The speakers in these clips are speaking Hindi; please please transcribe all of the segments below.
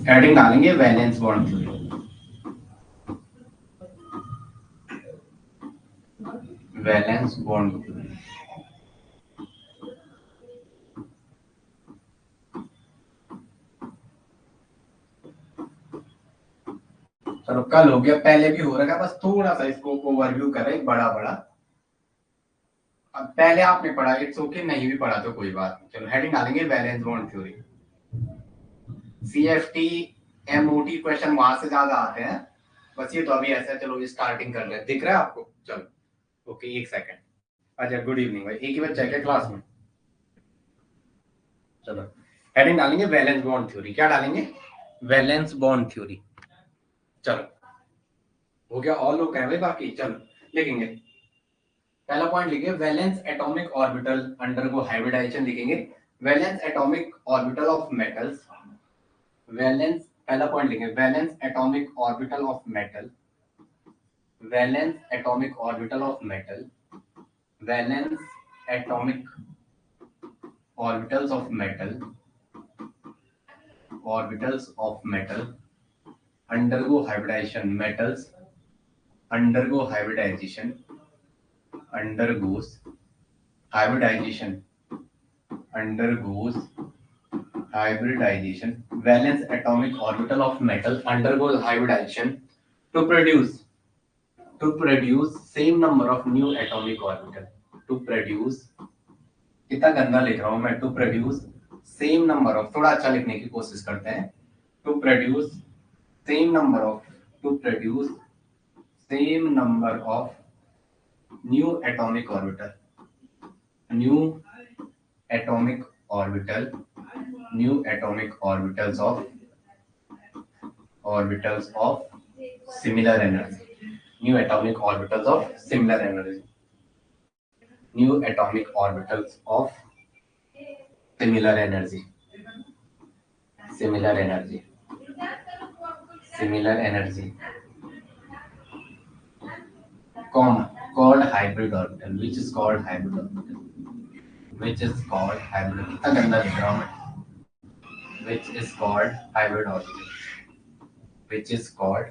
हेडिंग डालेंगे valence bond theory. Valence bond theory. चलो कल हो गया, पहले भी हो रखा है, बस थोड़ा सा इसको ओवरव्यू करें बड़ा बड़ा। अब पहले आपने पढ़ा, इट्स ओके, नहीं भी पढ़ा तो कोई बात नहीं। चलो हेडिंग डालेंगे valence bond theory. CFT MOT question वहां से ज्यादा आते हैं, बस ये तो अभी ऐसा। चलो स्टार्टिंग कर ले, दिख रहा है आपको? चलो ओके, एक सेकंड। अच्छा गुड इवनिंग भाई, एक ही बच्चा है क्या क्लास में? चलो हेडिंग डालेंगे वैलेंस बॉन्ड थ्योरी। क्या डालेंगे? Valence bond theory. चलो हो गया, और लोग कह भाई बाकी। चलो लिखेंगे, पहला पॉइंट लिखिए, valence atomic orbital undergo hybridization. लिखेंगे valence atomic orbital of metals. Valence, पहला पॉइंट लिखेंगे, valence atomic orbital of metal. Valence atomic orbital of metal. Valence atomic orbitals of metal. Orbitals of metal undergo hybridization. Metals undergo hybridization. Undergoes hybridization. Undergoes hybridization. Valence atomic orbital of metal undergoes hybridization to produce same number of new atomic orbital. To produce, कितना गंदा लिख रहा हूं मैं, to produce same number of, थोड़ा अच्छा लिखने की कोशिश करते हैं। To produce same number of, to produce same number of new atomic orbital, new atomic orbital, new atomic orbitals of similar energy, new atomic orbitals of similar energy, new atomic orbitals of similar energy, similar energy, similar energy, comma, called hybrid orbital, which is called hybrid orbital, which is called hybrid, कितना गंदा लिख रहा हूं मैं, which is called hybrid orbital, which is called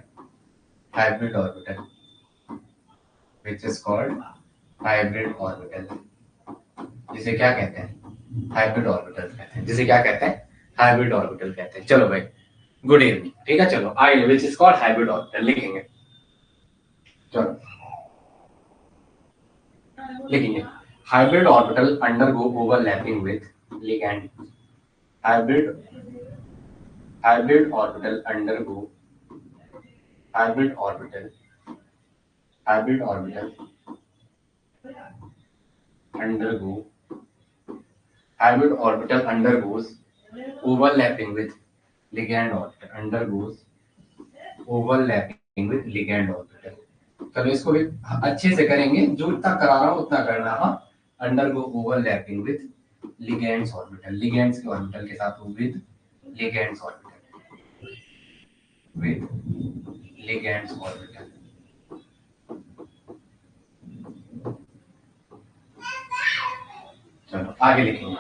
hybrid orbital, which is called hybrid orbital, जिसे क्या कहते हैं? हाइब्रिड ऑर्बिटल कहते हैं। जिसे क्या कहते हैं? हाइब्रिड ऑर्बिटल कहते हैं। चलो भाई गुड इवनिंग, ठीक है। चलो आइए, which is called hybrid orbital लिखेंगे। चलो लिखेंगे, hybrid orbital undergo overlapping with ligand. Hybrid hybrid orbital undergo hybrid orbital hybrid orbital undergo hybrid orbital undergoes overlapping with ligand orbital, undergoes overlapping with ligand orbital। चलो इसको भी अच्छे से करेंगे, जो इतना करा रहा हूं उतना करना। हाँ, undergo overlapping with ligands orbital, ligands के ऑर्बिटल के साथ with ligands orbital, with ligands orbital. चलो आगे लिखेंगे,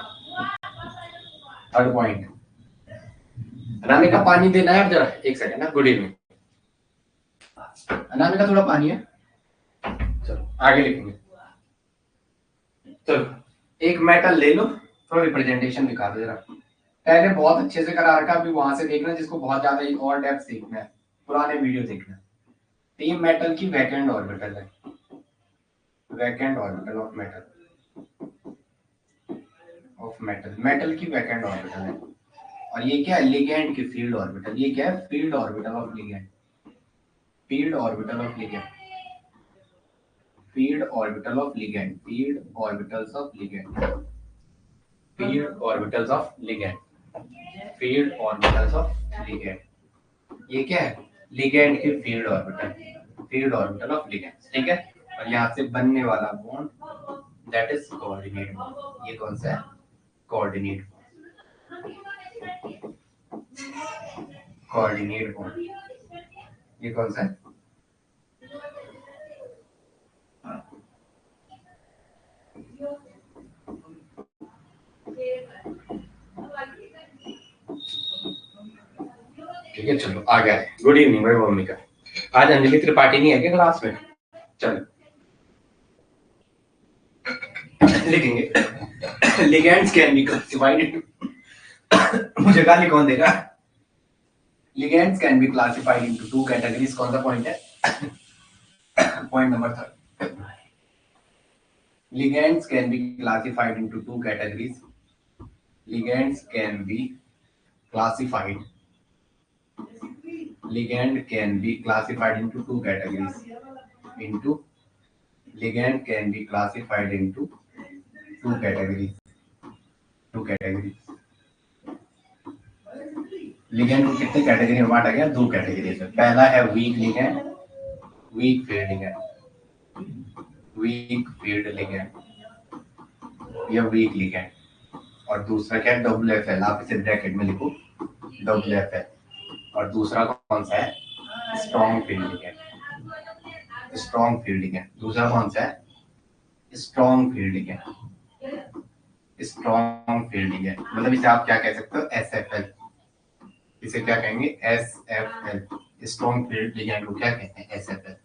थर्ड पॉइंट। अनामिका पानी देना है जरा, एक सेकंड ना। गुड इवनिंग अनामिका, थोड़ा पानी है। चलो आगे लिखेंगे। चलो एक मेटल ले लो, थोड़ा रिप्रेजेंटेशन दिखा दो जरा। पहले बहुत अच्छे से करा रखा, अभी वहां से देखना जिसको बहुत ज्यादा और डेप्थ सीखना है, पुराने वीडियो देखना। तीन मेटल की वैकेंट ऑर्बिटल है, vacant orbital of metal, of metal, metal की वैकेंट ऑर्बिटल है। और ये क्या है, लिगेंड की फील्ड ऑर्बिटल। ये क्या है, filled orbital of ligand, filled orbital of ligand, filled orbital of ligand, field orbitals of ligand, field orbitals of ligand, field orbitals of ligand. ये क्या है, लिगेंड की filled orbital, filled orbital of ligand, ठीक है। और यहाँ से बनने वाला bond that is coordinate bond. ये कौन सा है, कोऑर्डिनेट, कोऑर्डिनेट बॉन्ड। ये कौन सा है, ठीक है। चलो आ गया। गुड इवनिंग भाई भूमिका। आज अंजलि त्रिपाठी नहीं है क्या क्लास में? चलो लिखेंगे ligands can be classified into, मुझे गाली कौन देगा। Ligands can be classified into two categories. कौन सा पॉइंट है, point number 3। Ligands can be classified into two categories. Ligands can be classified, ligand can be classified into two categories, into ligand can be classified into two categories, two categories। ligand को कितने कैटेगरी में बांटा गया, दो कैटेगरी में। पहला है weak ligand, weak field ligand, weak field ligand या वीक ligand। और दूसरा क्या है, WFL। आप इसे ब्रैकेट में लिखो, WFL। और दूसरा कौन सा है, strong field ligand, strong field ligand। दूसरा कौन सा है, strong field ligand, strong field ligand। मतलब इसे आप क्या कह सकते हो, SFL। इसे क्या कहेंगे, SFL। स्ट्रॉन्ग फील्ड ligand को क्या कहते हैं, SFL।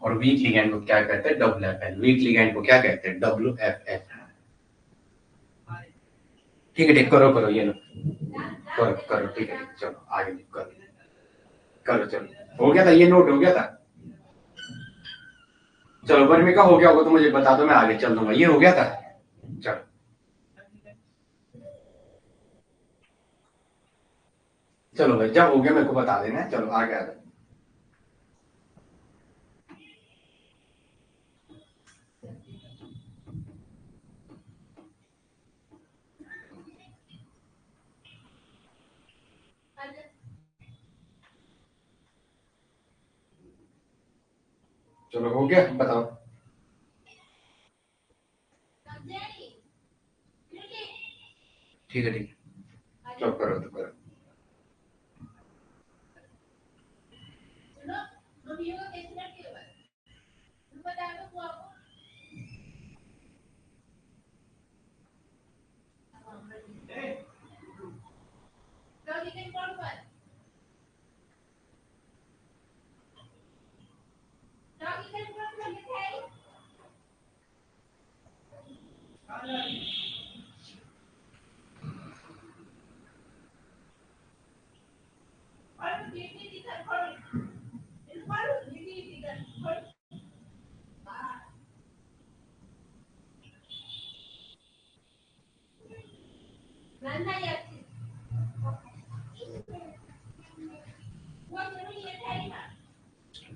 और वीक ligand को क्या कहते हैं, WFL। वीक ligand को क्या कहते हैं, WFL। ठीक है, ठीक, करो करो, ये लो करो करो, ठीक है, चलो आगे करो करो। चलो हो गया था, ये नोट हो गया था। चलो वर्मिका हो गया होगा तो मुझे बता दो, मैं आगे चल दूंगा। ये हो गया था, चलो चलो भाई, जब हो गया मेरे को बता देना। चलो आगे आ जाओ। चलो हो गया, बताओ। ठीक है, ठीक है, चलो करो तो करो।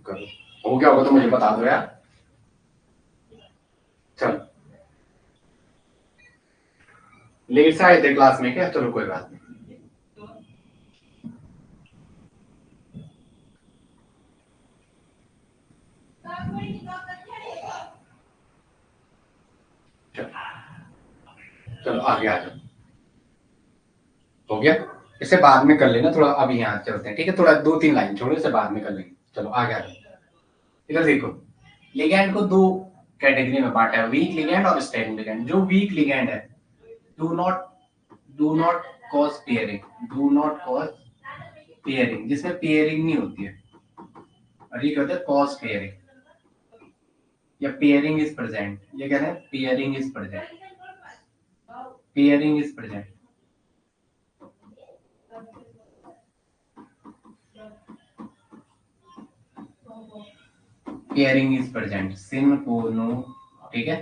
करो, हो गया होगा तो मुझे बता दो यार। चलो लेट से आए थे क्लास में क्या, चलो कोई बात नहीं। चलो आगे आ जाओ, हो गया। इसे बाद में कर लेना थोड़ा, अभी यहाँ चलते हैं, ठीक है। थोड़ा 2-3 लाइन छोड़ो, इसे बाद में कर लेंगे। चलो आगे आ जाओ। इधर देखो, लिगैंड को दो कैटेगरी में बांटा है, वीक लिगैंड और स्ट्रॉन्ग लिगैंड। जो वीक लिगैंड है, do not do not cause pairing, do not cause pairing, जिसमें पेयरिंग नहीं होती है। और ये क्या होता है, कॉज पेयरिंग या पेयरिंग इज प्रेजेंट। ये कह रहे हैं pairing is present, pairing is present. Pairing is present, सिन को नो, ठीक है।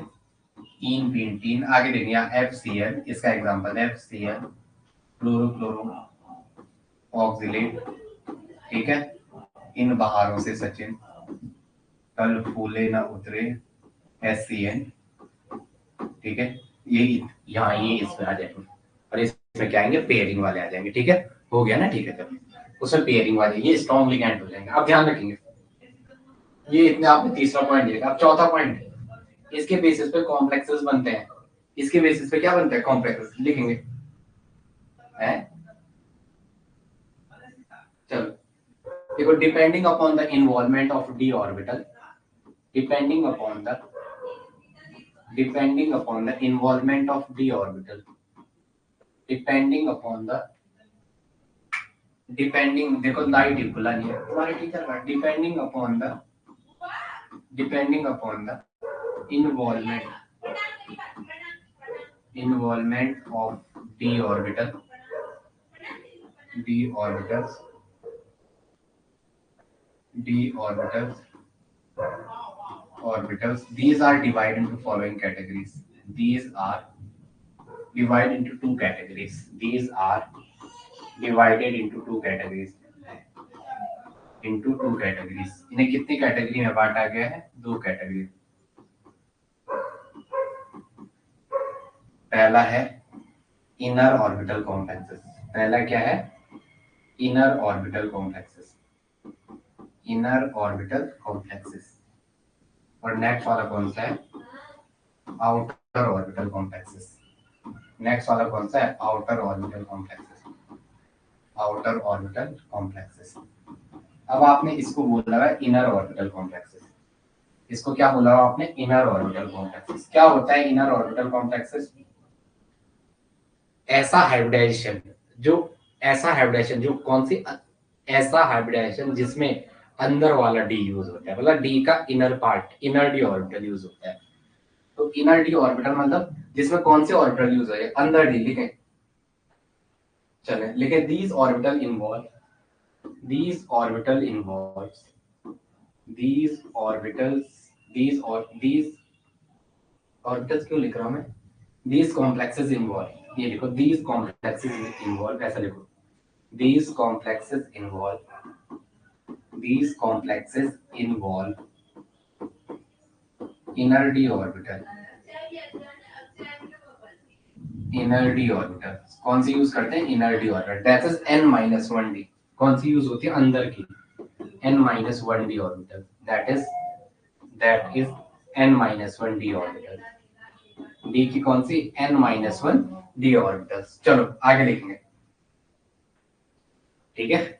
इन पीन तीन, आगे देखिए FCl, इसका example FCl, chloro chloro oxalate, ठीक है। इन बहारों से सचिन, कल फूले न उतरे, SCN, ठीक है। ये यहाँ ये इसमें आ जाएंगे और इसमें क्या आएंगे, पेयरिंग वाले आ जाएंगे, ठीक है। हो गया ना, ठीक है। चलो उसमें पेयरिंग वाले ये स्ट्रॉन्ग लिगैंड हो जाएंगे। अब ध्यान रखेंगे ये इतने आपने तीसरा पॉइंट दिया। अब चौथा पॉइंट, इसके बेसिस पे कॉम्प्लेक्सेस बनते हैं। इसके बेसिस पे क्या बनता है, कॉम्प्लेक्सेस लिखेंगे है। चलो देखो, depending upon the involvement of D orbital, depending upon the involvement of d orbital, depending देखो लाइट खुला नहीं है तुम्हारे टीचर का, depending upon the involvement of d orbitals, these are divided into following categories. These are divided into two categories. इन्हें कितनी कैटेगरी में बांटा गया है, दो कैटेगरी। पहला है इनर ऑर्बिटल कॉम्प्लेक्सेस। पहला क्या है, इनर ऑर्बिटल कॉम्प्लेक्सेस। और नेक्स्ट वाला कौन सा है, outer orbital complexes. Outer orbital complexes. अब आपने इसको बोला है इनर ऑर्बिटल कॉम्प्लेक्सेस, इसको क्या बोला आपने, इनर ऑर्बिटल कॉम्प्लेक्सेस। क्या होता है इनर ऑर्बिटल कॉम्प्लेक्सेस, ऐसा हाइब्रिडाइजेशन जो कौन सी, ऐसा हाइब्रिडाइजेशन जिसमें अंदर वाला डी यूज होता है, मतलब डी का inner part, inner D orbital use होता है। तो इनर डी ऑर्बिटल मतलब जिसमें कौन से ऑर्बिटल यूज है, अंदर डी लिखें। चले लेकिन these ऑर्बिटल्स क्यों लिख रहा हूं मैं, these complexes involve, ये लिखो these complexes involve, ऐसा लिखो these complexes involve inner d orbital। कौन सी यूज करते हैं, inner D orbital, that is n-1d। कौन सी यूज होती है, अंदर की, n-1d orbital, that is n-1d orbital. D की कौन सी, n-1d ऑर्बिटल्स। चलो आगे लिखेंगे, ठीक है।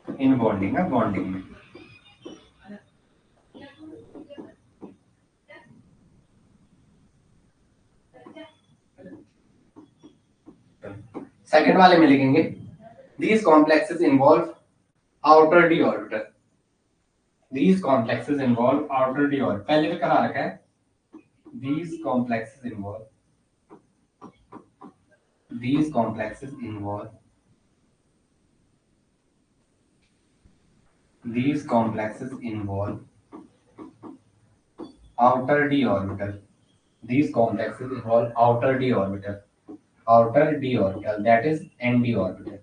इन बॉन्डिंग में सेकंड वाले में लिखेंगे these complexes involve outer d orbital। पहले भी करा रखा है, these complexes involve outer d orbital। that is nd orbital,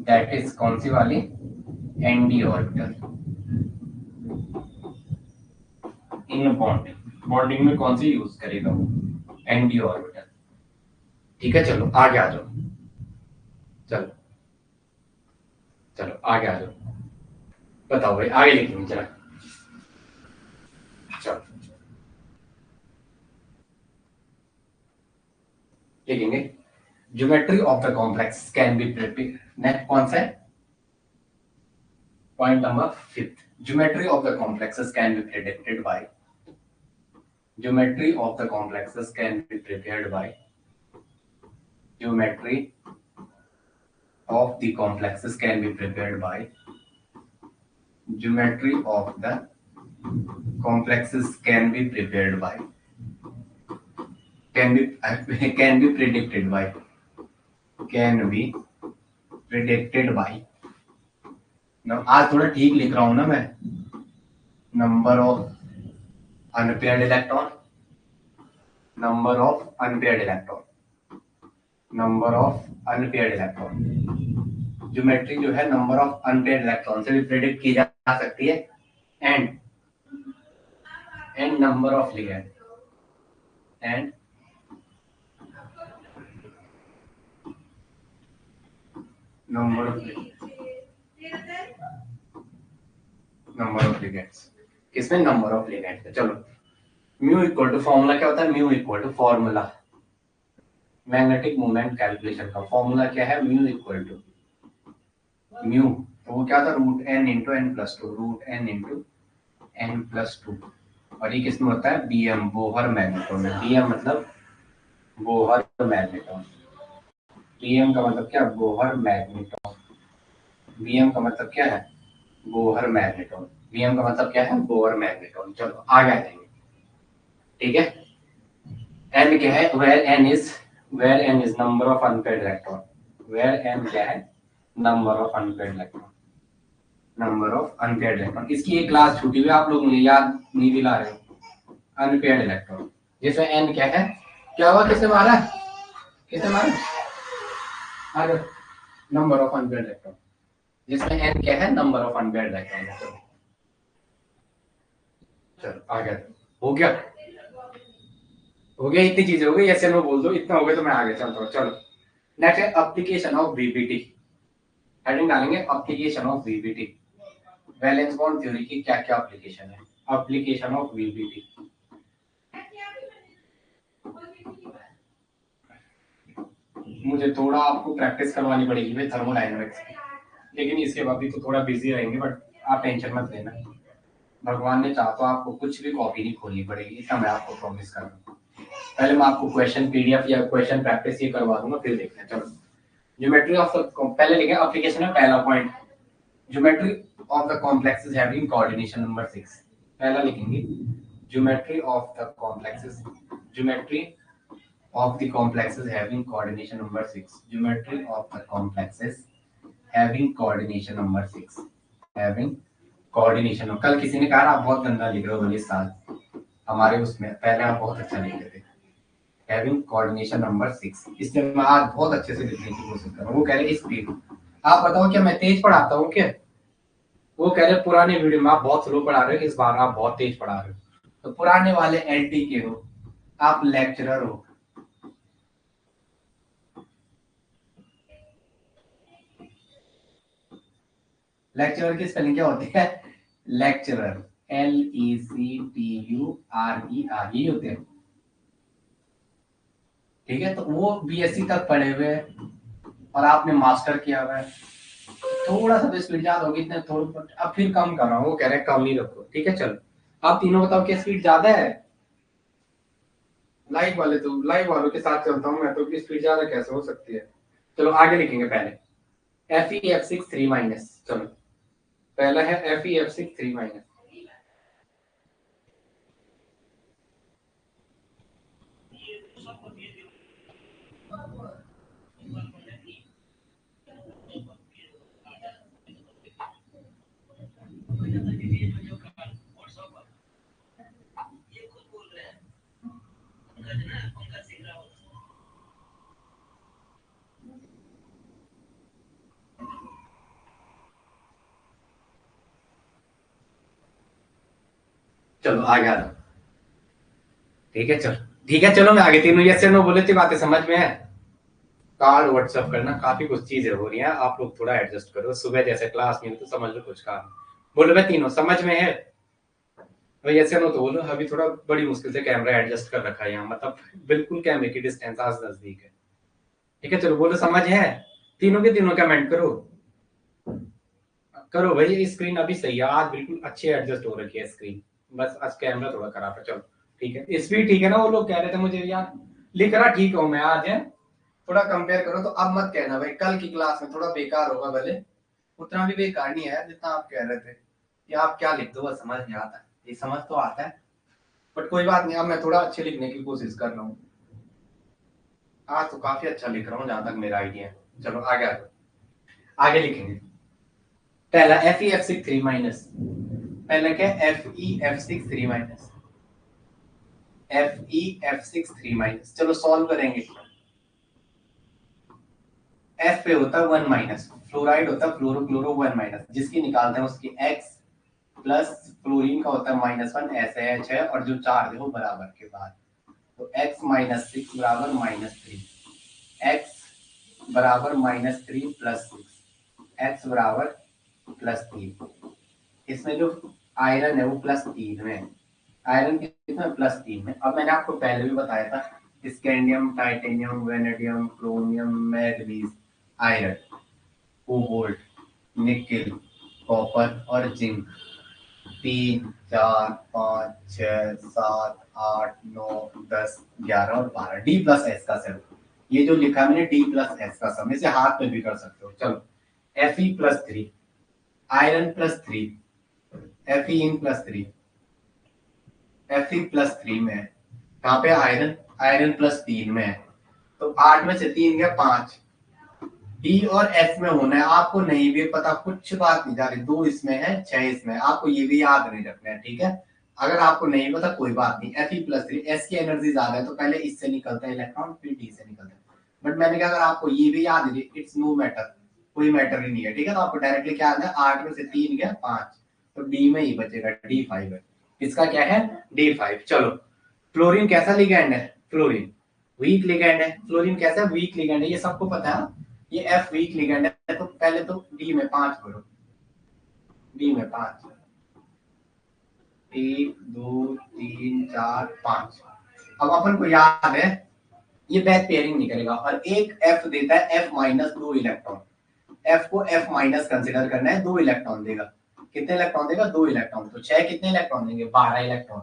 that is कौन सी वाली, nd orbital। इन बॉन्डिंग में कौन सी यूज करेगा वो, nd orbital, ठीक है। चलो आगे आ जाओ, चलो आगे आ जाओ, बताओ भाई आगे लिखेंगे चलो। लिखेंगे geometry of the complex can be predicted. Next कौन सा है, point number 5, geometry of the complexes can be predicted by geometry of the complexes can be prepared by geometry of the complexes can be prepared by geometry of the complexes can be prepared by can be predicted by now आज थोड़ा ठीक लिख रहा हूं ना मैं, number of unpaired electron, number of unpaired electron. Geometry जो है नंबर ऑफ अनपेयर्ड इलेक्ट्रॉन से भी प्रेडिक्ट की जा सकती है। And number of ligand and number of ligands. किसमें? Number of ligands. चलो म्यू इक्वल टू फॉर्मूला क्या होता है? Mu equal to formula magnetic moment calculation का फॉर्मूला क्या है? म्यू इक्वल टू म्यू, तो वो क्या था? Root n into n plus two, root n into n plus two. और ये किसमें होता है? बीएम, बोहर मैग्नेटोन में। बीएम मतलब बोहर मैग्नेटोन। बीएम का मतलब क्या? Bohr magneton. बीएम का मतलब क्या है? Bohr magneton. बीएम का मतलब क्या है? Bohr magneton. चलो आगे आ जाएंगे। ठीक है, एन क्या है? Where n is number of unpaired electron. Where n क्या है? Number of unpaired electron. Number of unpaired electron. इसकी एक क्लास छूटी हुई, आप लोग मुझे याद नहीं दिला रहे हो। अनपेयर्ड इलेक्ट्रॉन जिसमें एन क्या है? क्या हुआ? किसने मारा? किसने मारा? अरे नंबर ऑफ अनपेयर्ड इलेक्ट्रॉन जिसमें एन क्या है? Number of unpaired electron. चलो आ गया। हो गया? हो गया? इतनी चीजें हो गई, ऐसे नो बोल दो, इतना हो गया तो मैं आगे चलता हूँ। चलो नेक्स्ट है एप्लीकेशन ऑफ वीबीटी। हेडिंग डालेंगे application of VBT. Valence bond theory की क्या क्या एप्लीकेशन है? Application of VBT. मुझे थोड़ा आपको प्रैक्टिस करवानी पड़ेगी भाई थर्मोडायनेमिक्स की, लेकिन इसके बाद भी तो थोड़ा बिजी रहेंगे, बट आप टेंशन मत लेना। भगवान ने चाहा तो आपको कुछ भी कॉपी नहीं खोलनी पड़ेगी, इतना मैं आपको प्रॉमिस कर रहा हूँ। पहले मैं आपको क्वेश्चन पीडीएफ या क्वेश्चन प्रैक्टिस ये करवा दूंगा, फिर देखते हैं। चलो ज्योमेट्री ऑफ द, पहले लिखेंगे एप्लीकेशन है पहला point, geometry of the complexes having coordination number 6। पहला लिखेंगे geometry of the complexes, geometry of the complexes having coordination number 6, geometry of the complexes having coordination number 6, having coordination। कल किसी ने कहा आप बहुत गंदा लिख रहे हो बल्कि साल हमारे उसमें पहले आप बहुत अच्छा लिख रहे थे, having coordination number 6, इसलिए मैं आज बहुत अच्छे से लिखने की कोशिश कर रहा हूँ। वो कह रहे स्पीड, आप बताओ क्या मैं तेज पढ़ाता हूँ क्या? वो कह रहे पुराने वीडियो में आप बहुत स्लो पढ़ा रहे हो, इस बार आप बहुत तेज पढ़ा रहे हो। तो पुराने वाले एलटी के हो, आप लेक्चरर हो। लेक्चरर की स्पेलिंग क्या होती है? लेक्चरर, LECTURER, यही होते हैं। ठीक है, तो वो बीएससी तक पढ़े हुए और आपने मास्टर किया हुआ है, थोड़ा सा तो स्पीड ज्यादा होगी, इतने थोड़ा। अब फिर कम कर रहा हूँ, वो कह रहे हैं कम ही रखो। ठीक है चलो, आप तीनों बताओ क्या स्पीड ज्यादा है? लाइव वाले तो लाइव वालों के साथ चलता हूँ मैं, तो स्पीड ज्यादा कैसे हो सकती है? चलो आगे लिखेंगे पहले FeF6 3-। चलो पहला है FeF6 3-। चलो आगे आ जाओ। ठीक है चलो, ठीक है चलो मैं आगे, तीनों यस या नो बोले थे, बातें समझ में है? कार्ड व्हाट्सएप करना, काफी कुछ चीजें हो रही हैं, आप लोग थोड़ा एडजस्ट करो। सुबह जैसे क्लास नहीं तो समझ लो कुछ काम। बोलो भाई तीनों समझ में है? भाई यस या नो तो बोलो। अभी थोड़ा बड़ी मुश्किल से कैमरा एडजस्ट कर रखा है यहाँ, मतलब बिल्कुल कैमरे की डिस्टेंस आज नजदीक है। ठीक है चलो बोलो समझ है? तीनों के तीनों कमेंट करो। करो भाई, ये स्क्रीन अभी सही है, आज बिल्कुल अच्छी एडजस्ट हो रखी है स्क्रीन, बस आज कैमरा थोड़ा खराब है। चलो ठीक है, स्पीड ठीक है ना? वो लोग कह रहे थे मुझे यार, लिख रहा ठीक हूँ मैं आज है। थोड़ा कंपेयर करो, तो अब मत कहना भाई कल की क्लास में थोड़ा बेकार होगा, भले उतना भी बेकार नहीं है जितना आप कह रहे थे कि आप क्या लिख दो बस समझ नहीं आता है। ये समझ तो आता है, बट कोई बात नहीं, अब मैं थोड़ा अच्छे लिखने की कोशिश कर रहा हूँ। आज तो काफी अच्छा लिख रहा हूँ जहां तक मेरा आइडिया है। चलो आगे आगे लिखेंगे। पहला FeF6 3-। पहला क्या? FeF6 3-। FeF6 3-। चलो सॉल्व करेंगे। एफ पे होता है 1 माइनस, फ्लोराइड होता है फ्लोरो क्लोरो 1 माइनस, जिसकी निकालते हैं उसकी एक्स प्लस फ्लोरीन का होता है -1 SH है और जो चार्ज है वो बराबर के बाद, तो x -6 बराबर -3, x बराबर -3 प्लस 6, x बराबर +3। इसमें जो आयरन है वो +3 में, आयरन कितना +3 में। अब मैंने आपको पहले भी बताया था scandium, titanium, vanadium, chromium, manganese, iron, cobalt, nickel, copper और जिंक 3 4 5 6 7 8 9 10 11 और 12 D+S का सेट। ये जो लिखा मैंने D+S का सम, इसे हाथ में भी कर सकते हो। चलो Fe+3, आयरन +3, Fe+3, Fe+3 में है। कहाँ पे आयरन, आयरन +3 में है, तो 8 में से 3 गया 5। डी और एस में होना है, आपको नहीं भी पता कुछ बात नहीं जा रही, 2 इसमें है 6 इसमें है, आपको ये भी याद नहीं रखना है, ठीक है। अगर आपको नहीं पता कोई बात नहीं। Fe+3, एस की एनर्जी ज्यादा है तो पहले इससे निकलता है इलेक्ट्रॉन, फिर डी से निकलता है। बट मैंने कहा अगर आपको ये भी याद है, इट्स नो मैटर, कोई मैटर ही नहीं है, ठीक है। तो आपको डायरेक्टली क्या आता है, 8 में से 3 गया 5, तो डी में ही बचेगा, D5 है। इसका क्या है, D5। चलो फ्लोरीन कैसा लिगैंड है, फ्लोरीन वीक लिगैंड है। फ्लोरीन कैसा वीक लिगैंड है, ये सबको पता है। ये F वीक लिगैंड है, तो पहले तो D में 5 करो, D में 5, 1 2 3 4 5। अब अपन को याद है ये बैक पेयरिंग नहीं करेगा, और एक F देता है F माइनस 2 इलेक्ट्रॉन, F को F माइनस कंसिडर करना है, 2 इलेक्ट्रॉन देगा। कितने इलेक्ट्रॉन देगा, 2 इलेक्ट्रॉन। तो 6 कितने इलेक्ट्रॉन देंगे, 12 इलेक्ट्रॉन।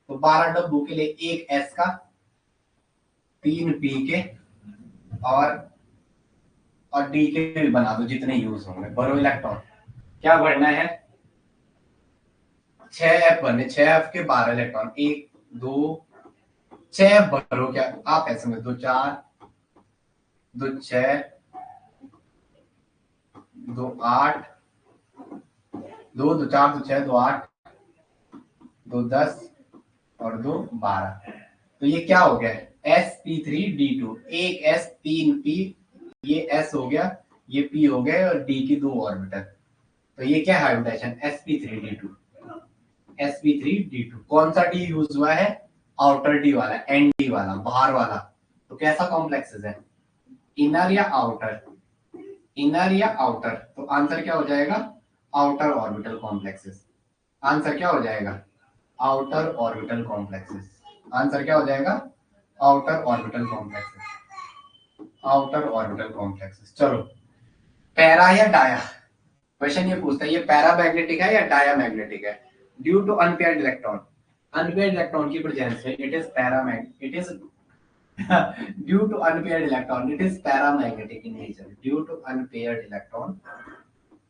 तो 12 डब्बू के लिए 1 S का, 3 P के और डी के भी बना दो जितने यूज होंगे। बरो इलेक्ट्रॉन क्या बढ़ना है, 6F बने, 6F के 12 इलेक्ट्रॉन, 1 2 6 बरो, क्या आप ऐसे में 2 4 2 6 2 8 2 2 4 2 6 2 8 2 10 और 2 12। तो ये क्या हो गया, sp3d2, एक s 3 p, ये s हो गया, ये p हो गया और d की 2 ऑर्बिटल। तो ये क्या है हाइब्रिडाइजेशन, sp3d2, sp3d2। कौन सा d यूज हुआ है, आउटर d वाला, nd वाला, बाहर वाला। तो कैसा कॉम्प्लेक्सेस है, इनर या आउटर, इनर या आउटर। तो आंसर क्या हो जाएगा, आउटर ऑर्बिटल कॉम्प्लेक्सेस। आंसर क्या हो जाएगा, आउटर ऑर्बिटल कॉम्प्लेक्सेस। आंसर क्या हो जाएगा, outer orbital complexes, outer orbital complexes. चलो पैरा या डाया, क्वेश्चन ये पूछता है ये पैरामैग्नेटिक है या डायामैग्नेटिक है। Due to unpaired electron, unpaired electron की प्रेजेंस में it is paramagnetic, it is due to unpaired electron it is paramagnetic in nature. Due to unpaired electron,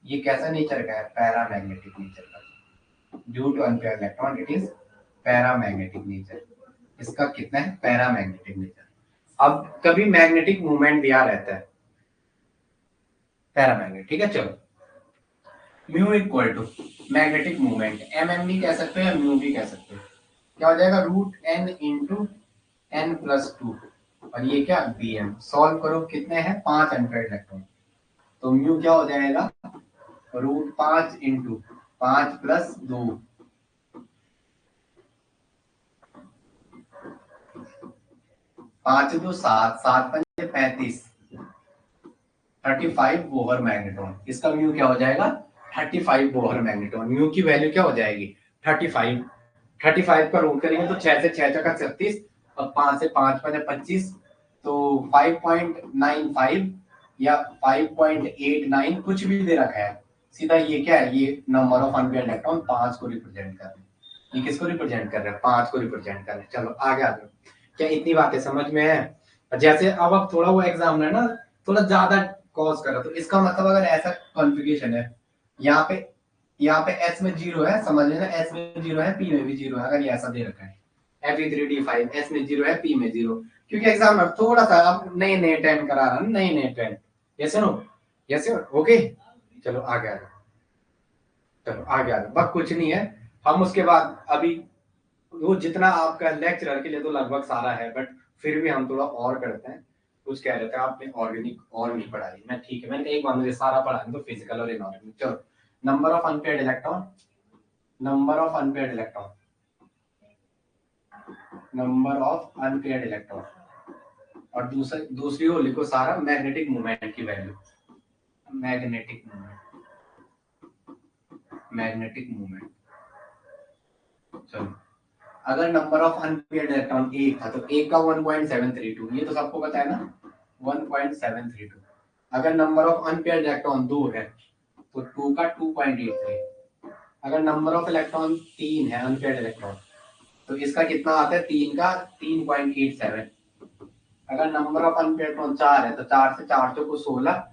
ये कैसा नेचर का है, पैरामैग्नेटिक नेचर का। Due to unpaired electron it is paramagnetic nature. इसका कितना है, पैरामैग्नेटिक नेचर। अब कभी मैग्नेटिक मूवमेंट दिया रहता है, पैरामैग्नेटिक, ठीक है। चलो mu equal to magnetic movement, M भी कह सकते हैं, म्यू भी कह सकते हैं। क्या हो जाएगा, √n इंटू n+2, और ये क्या bm। सॉल्व करो, कितने हैं 5 अनपेयर्ड इलेक्ट्रॉन, तो म्यू क्या हो जाएगा, √5 इंटू 5 + 2, 5 2 7 7 5 35, 35 बोहर मैग्नेट्रॉन। इसका म्यू क्या हो जाएगा, 35 बोहर मैग्नेट्रॉन। म्यू की वैल्यू क्या हो जाएगी, 35। 35 का रूट करेंगे तो 6 से 6 × 36 और 5 से 5 × 25, तो 5.95 या 5.89 कुछ भी दे रखा है। सीधा ये क्या है, ये नंबर ऑफ अनपेयर्ड इलेक्ट्रॉन 5 को रिप्रेजेंट कर रहे हैं। ये किसको रिप्रेजेंट कर रहे हैं, 5 को रिप्रेजेंट कर रहे हैं। चलो आगे आ जाओ, क्या इतनी बातें समझ में है। जैसे अब थोड़ा वो एग्जाम है ना, थोड़ा ज्यादा कॉज कर रहा, तो इसका मतलब अगर ऐसा कॉन्फ़िगरेशन है, यहाँ पे S में 0 है, समझ लेना S में 0 है, P में भी 0 है। अगर ये ऐसा दे रखा है Fe3D5, S में 0 है, P में 0, क्योंकि एग्जाम में थोड़ा सा अब नए नए ट्रेंड करा रहा है, नए नए trend. Yes no, yes okay. चलो आगे आ जाओ, चलो आगे आ जाओ, बस कुछ नहीं है। हम उसके बाद अभी वो जितना आपका लेक्चरर के लिए तो लगभग सारा है, बट फिर भी हम थोड़ा और करते हैं। कुछ कह रहे थे आपने ऑर्गेनिक और नहीं पढ़ाई, मैं ठीक है, मैंने एक बार मुझे सारा पढ़ा तो फिजिकल और इनऑर्गेनिक। चलो, number of unpaired electron, number of unpaired electron, number of unpaired electron, और दूसरी वो लिखो सारा मैग्नेटिक मोमेंट की value, magnetic moment, magnetic moment. चलो, अगर नंबर ऑफ अनपेयर्ड इलेक्ट्रॉन एक था तो एक का 1.732, ये तो सबको पता है ना, 1.732। अगर नंबर ऑफ अनपेयर्ड इलेक्ट्रॉन 2 है तो 2 का 2.83। अगर नंबर ऑफ इलेक्ट्रॉन 3 है अनपेयर्ड इलेक्ट्रॉन तो इसका कितना आता है, 3 का 3.87। अगर नंबर ऑफ अनपेयर्ड इलेक्ट्रॉन 4 है तो 4 से 4 चौको 16,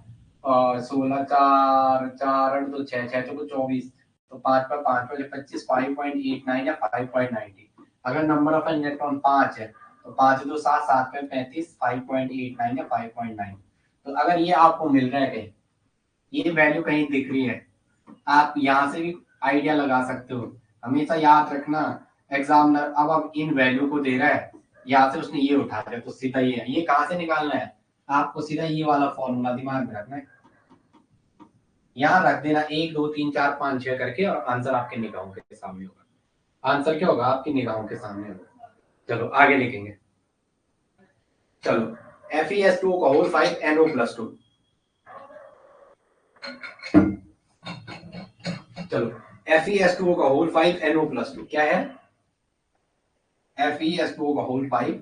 और 16 4 4 8 तो 6 6 चौको 24, तो 5 पर 5 पर 25, 5.89 या 5.90। अगर नंबर ऑफ इलेक्ट्रॉन 5 है तो 5 2 7 7 पे 35, 5.89 या 5.9। तो अगर ये आपको मिल रहा है कहीं, ये वैल्यू कहीं दिख रही है, आप यहाँ से भी आइडिया लगा सकते हो। हमेशा याद रखना, एग्जामिनर अब इन वैल्यू को दे रहा है, यहाँ से उसने ये उठा दिया तो सीधा ये कहाँ से निकालना है, आपको सीधा ये वाला फॉर्मूला दिमाग में रखना है, यहाँ रख देना 1 2 3 4 5 6 करके, और आंसर आपके निगाहों के सामने होगा। आंसर क्या होगा, आपकी निगाहों के सामने होगा। चलो आगे लिखेंगे। चलो, FeS2O का होल 5NO+2। चलो, FeS2O का होल 5NO+2 क्या है, FeS2O का होल 5,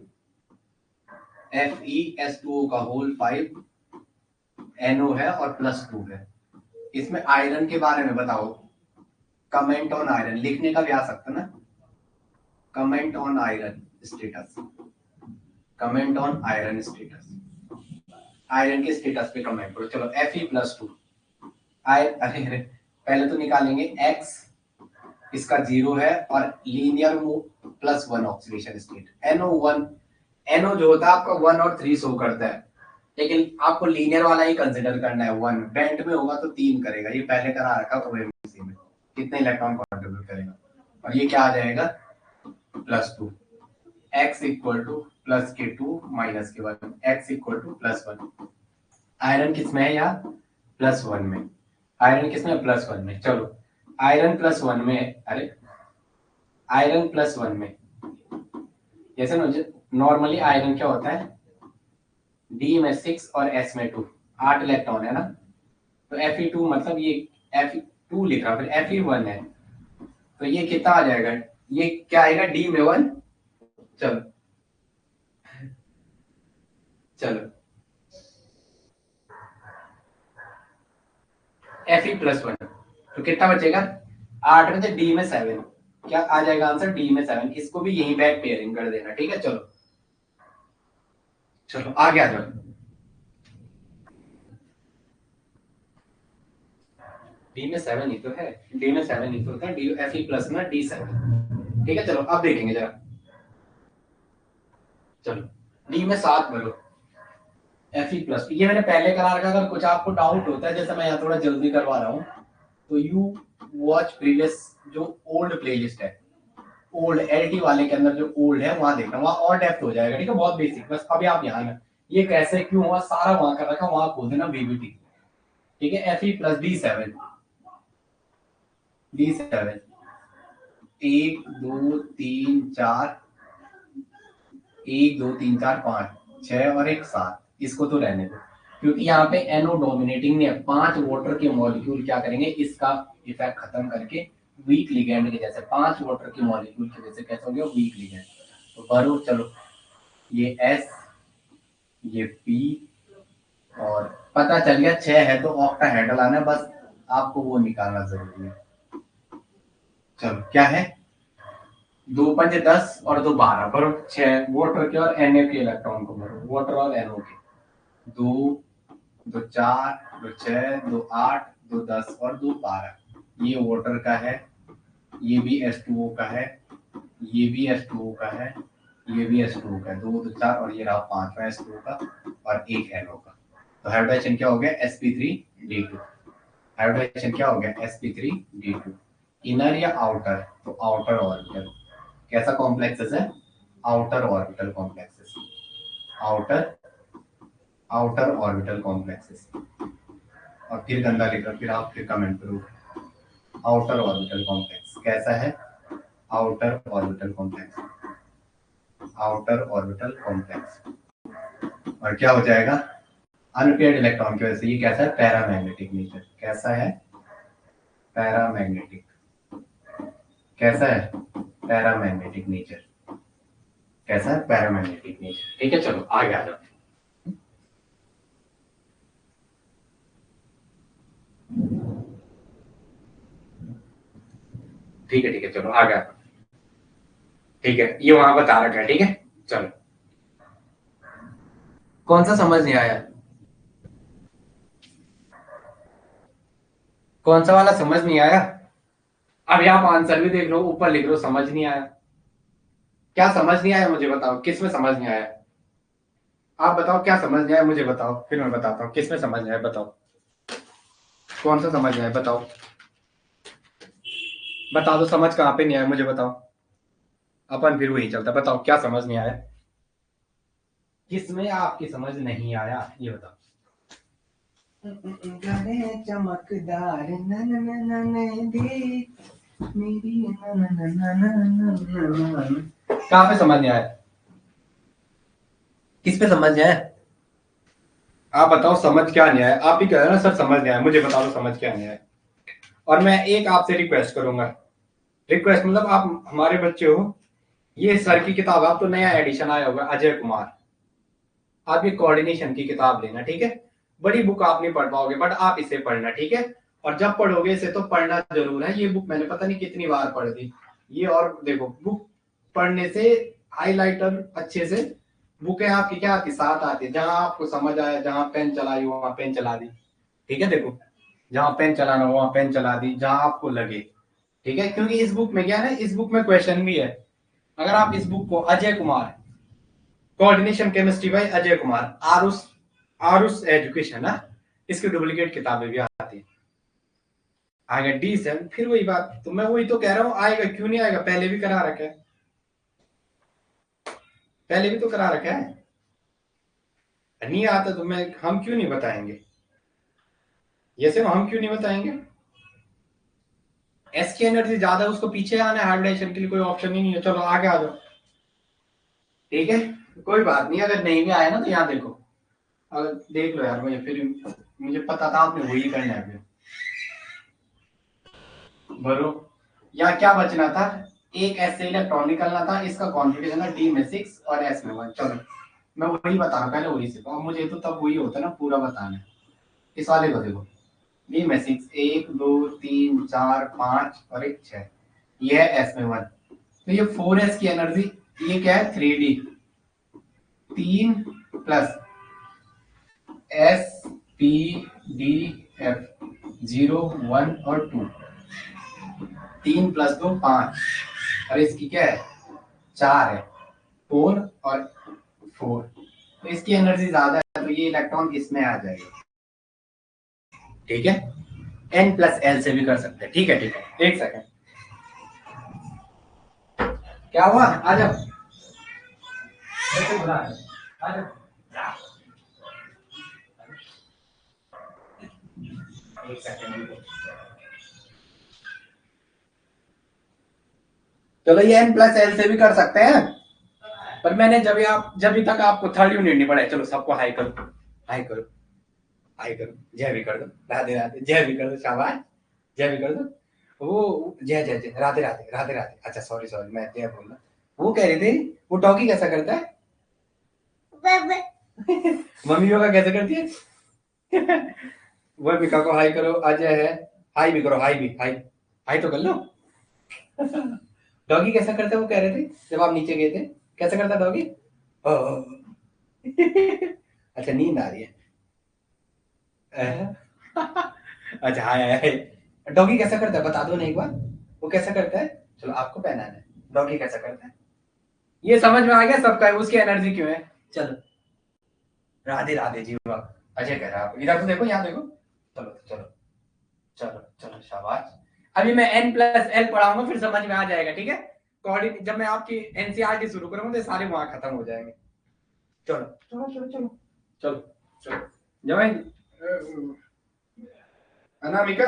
FeS2O का होल 5 NO है और +2 है। इसमें आयरन के बारे में बताओ, कमेंट ऑन आयरन लिखने का भी आ सकता ना, comment on iron status, comment on iron status, iron के स्टेटस पे कमेंट करो। चलो, Fe+2 अरे पहले तो निकालेंगे X, इसका 0 है और linear +1 oxidation state, NO1, NO जो होता है आपका 1 और 3 शो करता है, लेकिन आपको लीनियर वाला ही कंसिडर करना है। 1 बेंट में होगा तो 3 करेगा, ये पहले करा रखा ओएमसी में, कितने इलेक्ट्रॉन कंट्रीब्यूट करेगा, और ये क्या आ जाएगा, +2। x इक्वल टू प्लस के 2 माइनस के 1, x इक्वल टू +1। आयरन किसमें है यार, +1 में, आयरन किसमें, +1 में। चलो, आयरन +1 में, अरे आयरन +1 में, जैसे नॉर्मली आयरन क्या होता है, डी में 6 और एस में 2, 8 इलेक्ट्रॉन है ना, तो Fe2 मतलब ये Fe2 लिख रहा, फिर Fe1 है तो ये कितना आ जाएगा, ये क्या आएगा, डी में 1। चलो चलो, Fe+1 तो कितना बचेगा, 8 में से डी में 7, क्या आ जाएगा आंसर, डी में 7। इसको भी यही बैक पेयरिंग कर देना, ठीक है। चलो चलो आगे आ जाओ, डी में 7 ही तो है, डी में 7 ही तो होता है, डी Fe+ ना D7, ठीक है। चलो अब देखेंगे जरा, चलो डी में 7 भरो, Fe+, ये मैंने पहले करा रखा, अगर कुछ आपको डाउट होता है, जैसे मैं यहाँ थोड़ा जल्दी करवा रहा हूँ, तो यू वॉच प्रीवियस जो ओल्ड प्लेलिस्ट है, ओल्ड एलटी वाले के अंदर जो ओल्ड है वहां देखना, वहां और डेप्थ हो जाएगा, ठीक है, बहुत बेसिक। बस अभी आप यहाँ में ये कैसे क्यों हुआ सारा वहां कर रखा, वहां खोल देना VBT, ठीक है। Fe+D7, D7 1 2 3 4, 1 2 3 4 5 6 और 1 7, इसको तो रहने दो, क्योंकि यहाँ पे NO डोमिनेटिंग ने 5 वाटर के मॉलिक्यूल क्या करेंगे, इसका इफेक्ट खत्म करके वीक लिगेंड के जैसे 5 वाटर के मॉलिक्यूल की वजह से कैसे हो गया, वीक लिगेंड। तो भरो, चलो ये S, ये P, और पता चल गया 6 है तो ऑक्टाहेड्रल आना है, बस आपको वो निकालना जरूरी है। चलो क्या है, 2 पंजे 10 और 2 12, भरो 6 वाटर के और Na के इलेक्ट्रॉन को भरो, वाटर और NO के, 2 2 4 2 6 2 8 2 10 और 2 12, ये वाटर का है, ये भी H2O का है, ये भी H2O का है, ये भी H2O का है, 2 2 4 और ये रहा 5वां H2O का और 1 NO का। तो हाइड्रोजन क्या हो गया, sp3d2। हाइड्रोजन क्या हो गया, sp3d2। इनर या आउटर, तो आउटर ऑर्बिटल, कैसा कॉम्प्लेक्सेस है, outer orbital complexes, outer outer orbital complexes. और फिर गंदा लिखा, फिर आप फिर कमेंट करो। आउटर ऑर्बिटल कॉम्प्लेक्स कैसा है? Outer orbital complex, outer orbital complex. और क्या हो जाएगा? अनपेयर्ड इलेक्ट्रॉन की वजह से ये कैसा है? Paramagnetic nature. कैसा है? पैरामैग्नेटिक। कैसा है? Paramagnetic nature. कैसा है? Paramagnetic nature. ठीक है, चलो आगे आ जाओ। ठीक है ठीक है, चलो आगे आ जाओ। ठीक है, ये वहां बता रखा है। ठीक है, चलो कौन सा समझ नहीं आया? कौन सा वाला समझ नहीं आया? अब आप आंसर भी देख लो, ऊपर लिख लो समझ नहीं आया। क्या समझ नहीं आया मुझे बताओ, किस में समझ नहीं आया? आप बताओ क्या समझ नहीं आया, मुझे बताओ, फिर मैं बताता हूँ किस में समझ नहीं आया। बताओ कौन सा समझ नहीं आया, बताओ। बता दो समझ कहाँ पे नहीं आया, मुझे बताओ। अपन फिर वही चलता। बताओ क्या समझ नहीं आया, किसमें आपकी समझ नहीं आया, ये बताओ। चमकदार कहाँ पे समझ नहीं आया, किस पे समझ नहीं आया? आप बताओ समझ क्या नहीं आया। आप ही कह रहे हो ना सर समझ नहीं आया, मुझे बता दो समझ क्या नहीं आया। और मैं एक आपसे रिक्वेस्ट करूंगा। रिक्वेस्ट मतलब आप हमारे बच्चे हो, ये सर की किताब, आप तो नया एडिशन आया होगा अजय कुमार, आप ये कोऑर्डिनेशन की किताब लेना। ठीक है, बड़ी बुक आप नहीं पढ़ पाओगे, बट आप इसे पढ़ना। ठीक है, और जब पढ़ोगे इसे तो पढ़ना जरूर है। ये बुक मैंने पता नहीं कितनी बार पढ़ दी ये। और देखो बुक पढ़ने से हाईलाइटर अच्छे से, बुकें आपकी क्या आती, साथ आती, जहां आपको समझ आया, जहां पेन चलाई हो वहां पेन चला दी। ठीक है, देखो जहां पेन चलाना हो वहां पेन चला दी, जहां आपको लगे। ठीक है, क्योंकि इस बुक में क्या है ना, इस बुक में क्वेश्चन भी है। अगर आप इस बुक को Ajay Kumar, coordination chemistry bye Ajay Kumar, Aarush, Aarush education ना, इसकी डुप्लीकेट किताबें भी आती है। आएगा D7, फिर वही बात, तो मैं वही तो कह रहा हूँ, आएगा क्यों नहीं आएगा, पहले भी करा रखा है, पहले भी तो करा रखा है। नहीं आता तो मैं, हम क्यों नहीं बताएंगे, ये सिर्फ हम क्यों नहीं बताएंगे? एस की एनर्जी ज्यादा है, उसको पीछे आना है, हाइब्रिडेशन के लिए कोई ऑप्शन ही नहीं है। चलो आगे आ जाओ। ठीक है, कोई बात नहीं, अगर नहीं भी आया ना तो यहाँ देखो, अगर देख लो यार, मुझे फिर, मुझे पता था आपने वही करना है फिर। बोलो, या क्या बचना था? एक एस से इलेक्ट्रॉन निकलना था, इसका कॉन्फ़िगरेशन है D में 6 और S में 1। चलो मैं वही बता रहा हूँ, पहले वही सीखो। अब मुझे तो तब वही होता है ना, पूरा बताना है। इस वाले को देखो, D में 6, 1 2 3 4 5 और एक 6, ये है S में 1। तो ये 4S की एनर्जी, ये क्या है 3D, 3 प्लस SPDF 0 1 और 2, 3 प्लस 2 5, और इसकी क्या है 4 है, 4 और 4। तो इसकी एनर्जी ज्यादा है, तो ये इलेक्ट्रॉन इसमें आ जाएगा। ठीक है, N प्लस L से भी कर सकते हैं। ठीक है ठीक है, एक सेकंड, क्या हुआ, आ जाओ, आ जाओ, एक सेकंड। चलो ये N प्लस L से भी कर सकते हैं, पर मैंने जब तक आपको थर्ड यूनिट नहीं पढ़ाया। चलो सबको हाई करो, हाई करो, हाई करो, जय भी कर दो, राधे राधे, जय भी कर दो, शाबाश, जय भी कर दो। वो जय जय जय, राधे राधे, राधे राधे। अच्छा सॉरी सॉरी, मैं जय बोलना। वो कह रही थी, वो डॉगी कैसा करता है? मम्मी योगा कैसे करती है? वो मिका को हाई करो, अजय है, हाई भी करो, हाई भी, हाई, हाई तो कर लो। डॉगी कैसा करता है वो कह रहे थे जब आप नीचे गए थे, कैसा करता डॉगी? अच्छा नींद आ रही है। अच्छा हाय हाय, डॉगी कैसा करता है बता दो ना एक बार, वो कैसा करता है? चलो आपको पहनाना है, डॉगी कैसा करता है ये समझ में आ गया सबका, उसकी एनर्जी क्यों है। चलो राधे राधे जी, अजय कह रहा है, आप इधर तो देखो, यहाँ देखो। चलो चलो, चलो चलो शाबाश। अभी मैं N प्लस L पढ़ाऊंगा, फिर समझ में आ जाएगा। ठीक है, कोऑर्डिनेट जब मैं आपकी NCERT शुरू करूंगा तो सारे वहां खत्म हो जाएंगे। चलो चलो चलो चलो चलो, चलो जवाई अनामिका,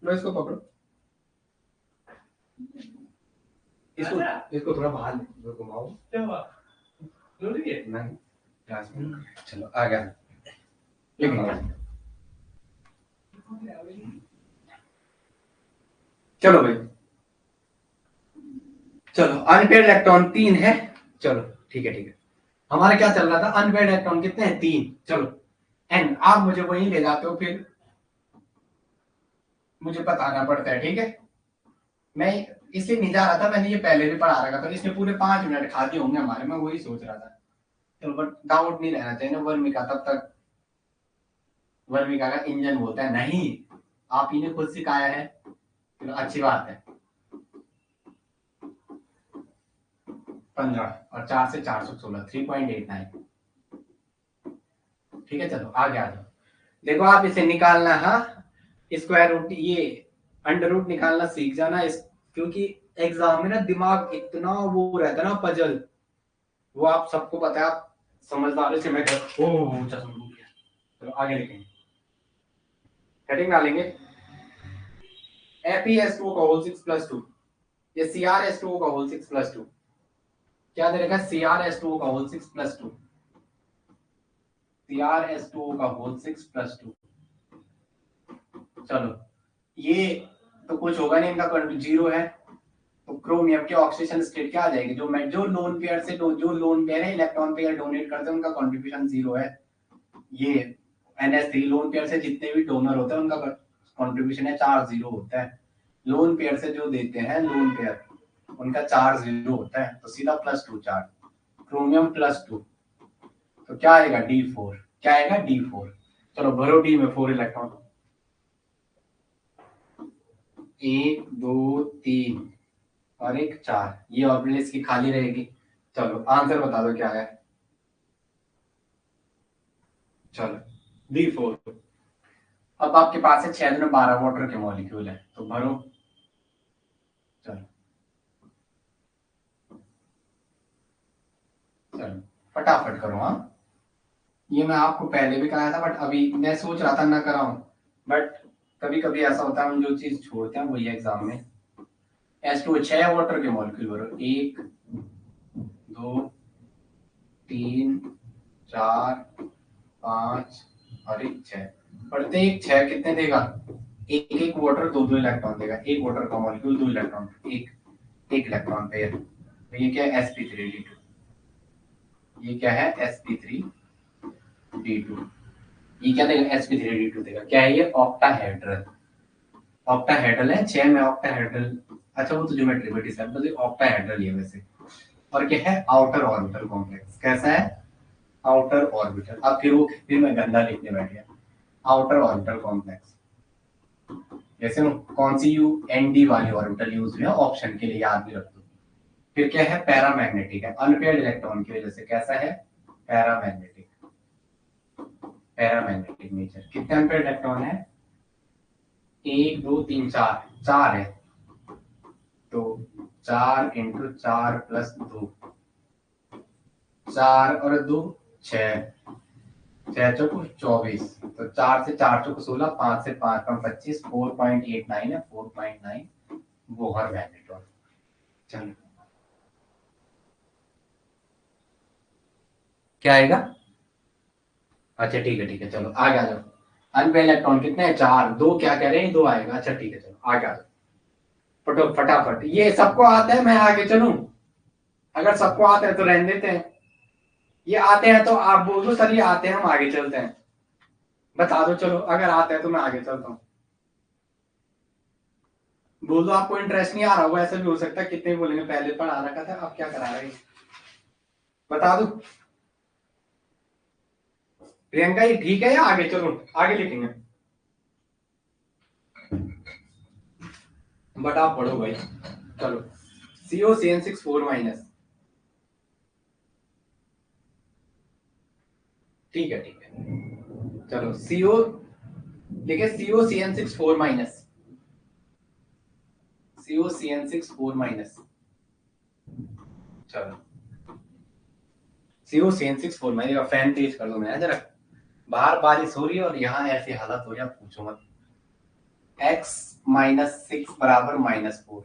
लो इसको पकड़ो, इसको इसको थोड़ा बाहर घुमाओ। क्या हुआ? नहीं क्लास में। चलो आ गया लेकिन चलो भाई, चलो अनपेड इलेक्ट्रॉन 3 है। चलो ठीक है ठीक है, हमारा क्या चल रहा था, अनपेड इलेक्ट्रॉन कितने हैं 3। चलो एन, आप मुझे वहीं ले जाते हो, फिर मुझे बताना पड़ता है, ठीक है। मैं इसलिए नहीं जा रहा था, मैंने ये पहले भी पढ़ा रखा था, इसने पूरे 5 मिनट खा दिए होंगे हमारे, मैं वही सोच रहा था। चलो बट डाउट नहीं रहना चाहिए ना, वर्मिका तब तक, वर्मिका का इंजन बोलता है नहीं, आप ही ने खुद सिखाया है, चलो अच्छी बात है। 15 और 4 से 416, 3.89। ठीक है चलो आगे आ जाओ। देखो आप इसे निकालना, हाँ स्क्वायर रूट, ये अंडर रूट निकालना सीख जाना इस, क्योंकि एग्जाम में ना दिमाग इतना वो रहता है ना पजल, वो आप सबको पता है, आप समझदारी से मैं चलो आगे लिखेंगे, हेडिंग डालेंगे FeS2O का होल 6 प्लस 2, ये CrS2O का होल 6 प्लस 2, क्या दे रखा है CrS2O का होल 6 प्लस 2, CrS2O का होल 6 प्लस 2। चलो ये तो कुछ होगा नहीं, इनका जीरो है, तो क्रोमियम की ऑक्सीडेशन स्टेट क्या आ जाएगी, जो लोन पेयर से जो लोन पेयर है इलेक्ट्रॉन पेयर डोनेट करते हैं उनका कंट्रीब्यूशन जीरो है। ये NH3 लोन पेयर से जितने भी डोनर होते हैं उनका कंट्रीब्यूशन है चार्ज जीरो होता है, लोन पेयर से जो देते हैं लोन पेयर उनका चार्ज जीरो होता है, तो सीधा +2 चार्ज, क्रोमियम +2, तो क्या आएगा D4, क्या आएगा D4। चलो भरो D में 4 इलेक्ट्रॉन, 1 2 3 और 1 4, ये ऑर्बिटल इसकी खाली रहेगी। चलो आंसर बता दो क्या है। चलो D4, अब आपके पास है 6 में 12 वाटर के मॉलिक्यूल है, तो भरो। चलो चलो फटाफट करो, हाँ ये मैं आपको पहले भी कहा था, बट अभी मैं सोच रहा था ना कराऊं, बट कभी कभी ऐसा होता है हम जो चीज छोड़ते हैं वही एग्जाम में। H2O 6 वाटर के मॉलिक्यूल भरो, 1 2 3 4 5 और 1 6, प्रत्येक 6 कितने देगा, एक एक वाटर 2 2 इलेक्ट्रॉन देगा, एक वाटर का मॉलिक्यूल 2 इलेक्ट्रॉन, एक इलेक्ट्रॉन पेयर, तो ये क्या है sp3d2, ये क्या है sp3d2, ये क्या देगा sp3d2 देगा, क्या है ये ऑक्टाहेड्रल, ऑक्टाहेड्रल है 6 में ऑक्टाहेड्रल, अच्छा वो तो ज्योमेट्री बट इस तो ऑक्टाहेड्रल है वैसे। और क्या है आउटर ऑर्बिटल कॉम्प्लेक्स, कैसा है आउटर ऑर्बिटल, अब फिर मैं गंदा लिखने बैठ गया, आउटर ऑर्बिटल कॉम्प्लेक्स, जैसे कौन सी एनडी वाली ऑर्बिटल यूज हुई है ऑप्शन के लिए, याद भी रख दो। फिर क्या है पैरामैग्नेटिक है, अनपेयर्ड इलेक्ट्रॉन की वजह से कैसा है पैरामैग्नेटिक, पैरामैग्नेटिक नेचर। कितने अनपेयर्ड इलेक्ट्रॉन है 1 2 3 4, 4 है, तो 4 × 4 + 2, 4 और 2 6, 6 चौको 24, तो 4 से 4 चौको 16, 5 से 5 कम 25, 4.89 है, 4.9 बोहर मैग्नेट्रॉन। चलो क्या आएगा, अच्छा ठीक है चलो आगे आ जाओ। अनपेयर्ड इलेक्ट्रॉन कितने हैं 4, 2 क्या कह रहे हैं 2 आएगा, अच्छा ठीक है चलो आगे आ जाओ, फटाफट, ये सबको आता है मैं आगे चलूं, अगर सबको आता है तो रहने देते हैं, ये आते हैं तो आप बोल दो सर ये आते हैं हम आगे चलते हैं, बता दो चलो अगर आता है तो मैं आगे चलता हूँ, बोल दो आपको इंटरेस्ट नहीं आ रहा होगा, ऐसा भी हो सकता है, कितने बोलेंगे पहले पढ़ा रखा था अब क्या करा रहे, बता दो। प्रियंका ये ठीक है या आगे चलो आगे लिखेंगे, बट आप पढ़ो भाई। चलो COCN6 4-, ठीक है चलो CO देखिए COCN6 4-, COCN6 4-, चलो COCN6 4-, फैन तेज कर दो मैं जरा, बाहर बारिश हो रही है और यहाँ ऐसी हालत हो रही है, पूछो मत। x -6 बराबर -4,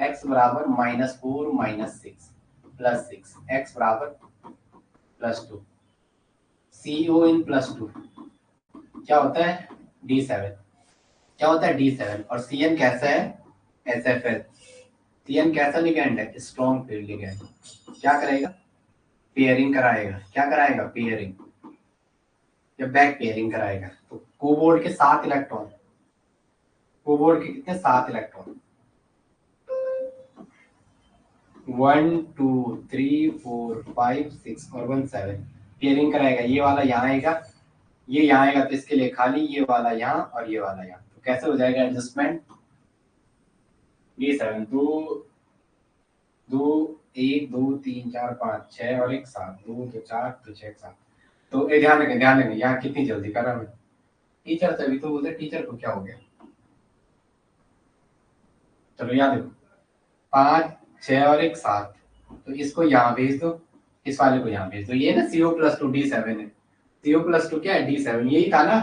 x बराबर -4 -6 +6, x बराबर +2, CO इन +2 क्या होता है D7, क्या होता है D7, और CN कैसा है SFL। CN कैसा लिगेंड है, स्ट्रॉन्ग फील्ड लिगेंड। क्या करेगा, पेयरिंग कराएगा। क्या कराएगा, पेयरिंग या बैक पेयरिंग कराएगा। तो कोबोर्ड के 7 इलेक्ट्रॉन, कोबोर्ड के कितने 7 इलेक्ट्रॉन, 1 2 3 4 5 6 और 1 7 पेयरिंग कराएगा। ये वाला यहाँ आएगा, ये यहाँ आएगा, तो इसके लिए खाली ये वाला यहाँ और ये वाला यहाँ। तो कैसे हो जाएगा एडजस्टमेंट, D7 दो 1 2 3 4 5 6 और 1 7, 2 2 4 2 6 7। तो ये ध्यान रखें यहाँ कितनी जल्दी करा मैं। टीचर तभी तो बोलते टीचर को क्या हो गया। चलो यहाँ देखो 5 6 और 1 7, तो इसको यहाँ भेज दो, इस वाले को यहाँ भेज दो। ये ना CO+2 D7 है, CO+2 क्या है D7, यही था ना।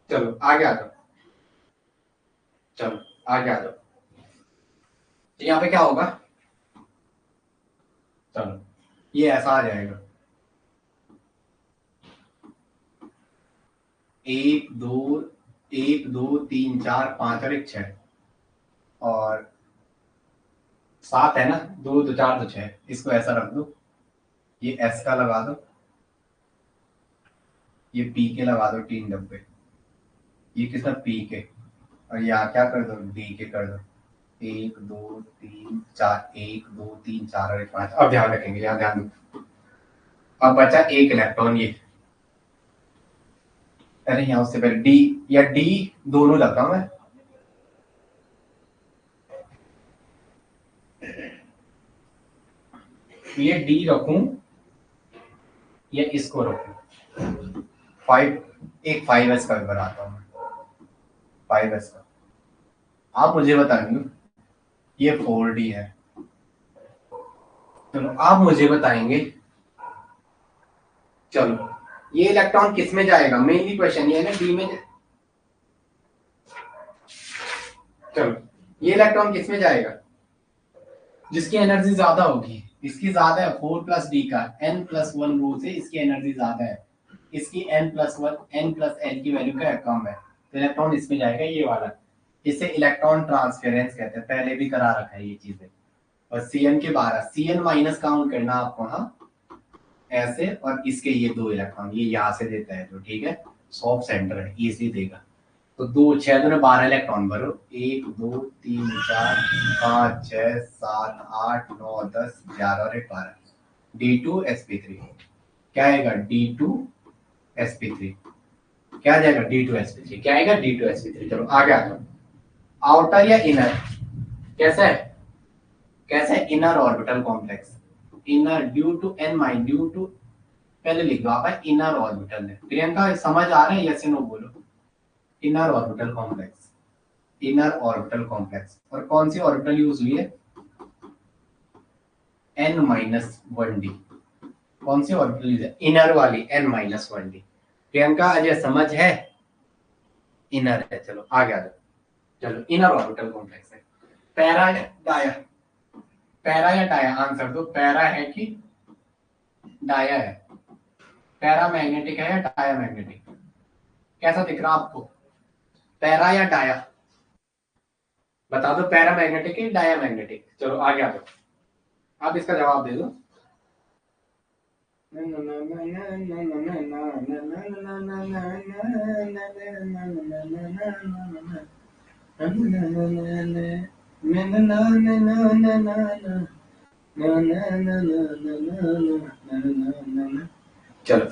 चलो आगे आ जाओ, चलो आगे आ जाओ। तो यहाँ पे क्या होगा, चलो ये ऐसा आ जाएगा 1 2 3 4 5 और 1 6 और 7 है ना, 2 2 4 2 6। इसको ऐसा रख दो, ये S का लगा दो, ये P के लगा दो 3 डब्बे, ये किसका P के, और यहाँ क्या कर दो D के कर दो 1 2 3 4 1 2 3 4 और 1 5। अब ध्यान रखेंगे, यहाँ ध्यान दो। अब बचा 1 इलेक्ट्रॉन ये, अरे यहाँ उससे पहले D या D दोनों लगा मैं, ये D रखूं या इसको रखूं। 5 एक 5s का भी बनाता हूं मैं, 5s का। आप मुझे बताएंगे, ये 4D है। चलो आप मुझे बताएंगे, चलो ये इलेक्ट्रॉन किस में जाएगा, मेनली क्वेश्चन ये है ना, डी में। चलो ये इलेक्ट्रॉन किस में जाएगा, जिसकी एनर्जी ज्यादा होगी। इसकी ज्यादा है 4 + D का n+1 रो से इसकी एनर्जी ज्यादा है, इसकी n+1 n+l की वैल्यू क्या कम है, तो इलेक्ट्रॉन इसमें जाएगा ये वाला। इसे इलेक्ट्रॉन ट्रांसफेरेंस कहते हैं, पहले भी करा रखा है ये चीजें। और CN के 12 CN माइनस काउंट करना आपको, हाँ ऐसे, और इसके ये 2 इलेक्ट्रॉन ये यहाँ से देता है, तो ठीक है सॉफ्ट सेंटर है, इजी देगा। तो 2 6 दूने 12 इलेक्ट्रॉन भरो, 1 2 3 4 5 6 7 8 9 10 11 और 1 12, D2sp3। क्या आएगा D2sp3, क्या आ जाएगा D2sp3, क्या आएगा D2sp3। चलो आगे आ जाओ, आउटर या इनर, कैसा है, कैसा है inner orbital complex. Inner due to n mine, due to पहले लिख दो आप, इनर ऑर्बिटल है। प्रियंका समझ आ रहा है, यस नो बोलो। Inner orbital complex, inner orbital complex. और कौन सी ऑर्बिटल यूज हुई है, n-1d। कौन सी ऑर्बिटल यूज है, इनर वाली n-1d। प्रियंका अजय समझ है, इनर है। चलो आगे आ जाओ, चलो इनर ऑर्बिटल कॉम्प्लेक्स है। पैरा या डाया, पैरा या डाया आंसर दो, पैरा है कि डाया है, पैरा मैग्नेटिक है या डाया मैग्नेटिक, कैसा दिख रहा आपको, पैरा या डाया बता दो, पैरा मैग्नेटिक है डाया मैग्नेटिक। चलो आगे आ जाओ, आप इसका जवाब दे दो। चलो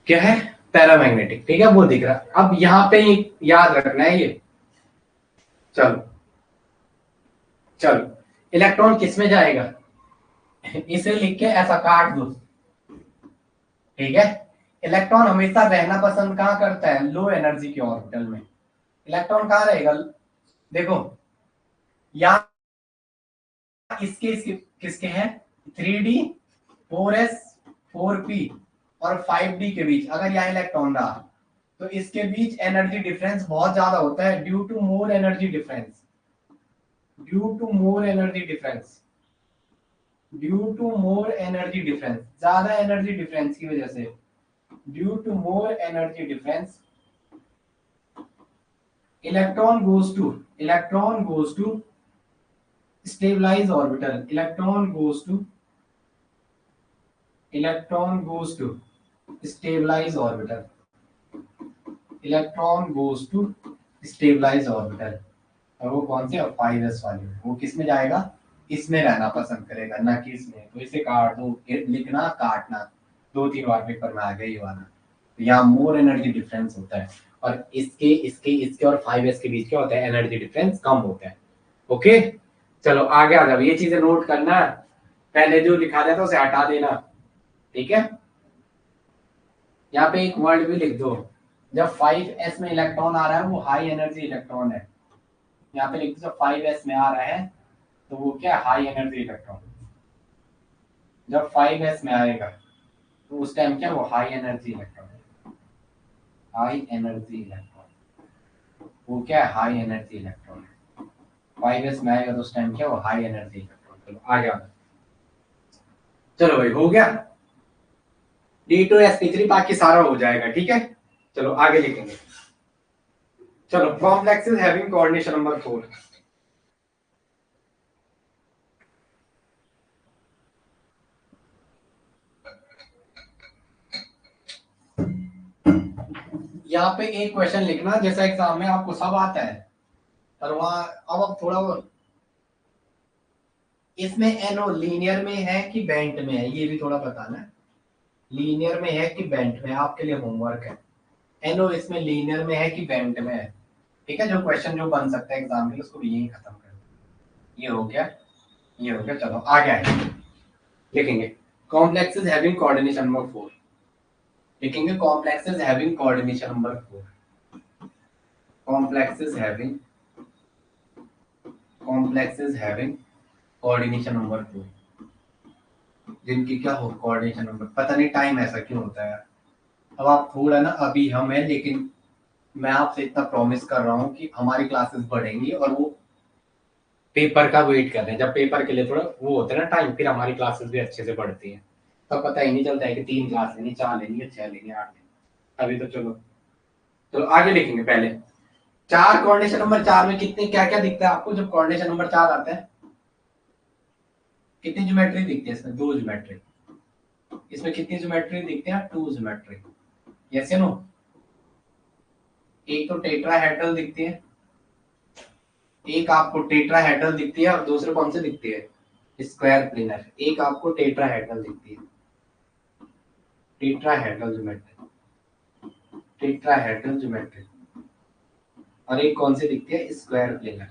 क्या है, पैरामैग्नेटिक, ठीक है वो दिख रहा। अब यहाँ पे याद रखना है ये, चलो चलो इलेक्ट्रॉन किस में जाएगा, इसे लिख के ऐसा काट दो, ठीक है। इलेक्ट्रॉन हमेशा रहना पसंद कहाँ करता है, लो एनर्जी के ऑर्बिटल में। इलेक्ट्रॉन कहाँ रहेगा, देखो यहाँ इसके किसके हैं 3D 4S 4P और 5d के बीच अगर यहाँ इलेक्ट्रॉन रहा तो इसके बीच एनर्जी डिफरेंस बहुत ज्यादा होता है due to more energy difference, due to more energy difference, due to more energy difference, ज्यादा एनर्जी डिफरेंस की वजह से, due to more energy difference electron goes to stabilize orbital, electron goes to stabilize orbital, electron goes to stabilize orbital. और वो कौन से 5s वाले, वो किस में जाएगा, इसमें रहना पसंद करेगा ना कि इसमें। तो इसे काट दो, लिखना काटना 2-3 बार पेपर में आ गया ये वाला। तो यहाँ मोर एनर्जी डिफरेंस होता है और इसके और 5s के बीच क्या होता है, एनर्जी डिफरेंस कम होता है। ओके चलो आगे आ जाओ, ये चीजें नोट करना, पहले जो लिखा जाता है उसे हटा देना, ठीक है। यहाँ पे एक वर्ड भी लिख दो, जब 5s में इलेक्ट्रॉन आ रहा है वो हाई एनर्जी इलेक्ट्रॉन है। यहाँ पे लिख दो जब 5s में आ रहा है तो वो क्या हाई एनर्जी इलेक्ट्रॉन, जब 5s में आएगा तो उस टाइम क्या वो high energy electron, high energy electron, वो क्या है हाई एनर्जी इलेक्ट्रॉन। 5s में आएगा तो उस टाइम क्या वो हाई एनर्जी इलेक्ट्रॉन। चलो आ गया, चलो भाई हो गया D2sp3, बाकी सारा हो जाएगा, ठीक है। चलो आगे लिखेंगे। चलो कॉम्प्लेक्सेस हैविंग कोऑर्डिनेशन नंबर 4, यहाँ पे एक क्वेश्चन लिखना जैसा एग्जाम में आपको सब आता है, पर वहां अब थोड़ा वो इसमें एनो लीनियर में है कि बेंट में है ये भी थोड़ा बताना, लीनियर में है कि बेंट में, आपके लिए होमवर्क है। एनो इसमें लीनियर में है कि बेंट में है, ठीक है। जो क्वेश्चन जो बन सकता है एग्जाम के लिए उसको भी यही खत्म कर दो। ये हो गया, ये हो गया। चलो आगे आए, लिखेंगे कॉम्प्लेक्सेस हैविंग कोऑर्डिनेशन नंबर 4, लिखेंगे complexes having coordination number 4, complexes having coordination number 4, जिनकी क्या हो कोऑर्डिनेशन नंबर, पता नहीं टाइम ऐसा क्यों होता है। अब आप थोड़ा ना अभी हम है, लेकिन मैं आपसे इतना प्रॉमिस कर रहा हूँ कि हमारी क्लासेस बढ़ेंगी और वो पेपर का वेट कर रहे हैं। जब पेपर के लिए थोड़ा वो होता है ना टाइम, फिर हमारी क्लासेस भी अच्छे से बढ़ती हैं। तब पता ही नहीं चलता है कि 3 क्लास लेनी, 4 लेनी, 6 लेनी, 8 लेनी। अभी तो चलो चलो आगे लिखेंगे। पहले 4 कोऑर्डिनेशन नंबर 4 में कितने क्या क्या दिखता है आपको, जब कोऑर्डिनेशन नंबर 4 आता है कितनी ज्योमेट्री दिखती है इसमें, 2 ज्योमेट्री। इसमें कितनी ज्योमेट्री दिखती है, 2 ज्योमेट्री, यस या नो। एक तो टेट्राहेड्रल दिखती है, एक आपको टेट्राहेड्रल दिखती है और दूसरे कौन से दिखती है, स्क्वायर प्लेनर। एक आपको टेट्राहेड्रल दिखती है, टेट्राहेड्रल ज्योमेट्री, टेट्राहेड्रल ज्योमेट्री। और एक कौन सी दिखती है, स्क्वायर प्लेनर।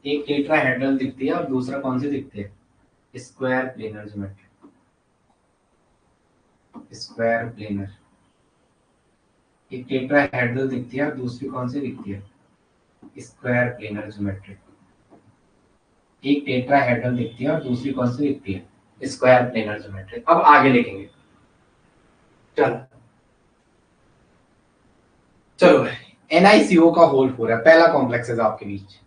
एक टेट्राहेड्रल दिखती है और दूसरा कौन सी दिखती है, square planar geometry, square planar. एक टेट्राहेड्रल दिखती है और दूसरी कौन सी दिखती है, स्क्वायर प्लेनर ज्योमेट्री। एक टेट्राहेड्रल दिखती है और दूसरी कौन सी दिखती है, स्क्वायर प्लेनर ज्योमेट्री। अब आगे लिखेंगे, चलो चलो NiCO का होल 4 है, पहला कॉम्प्लेक्स है आपके बीच।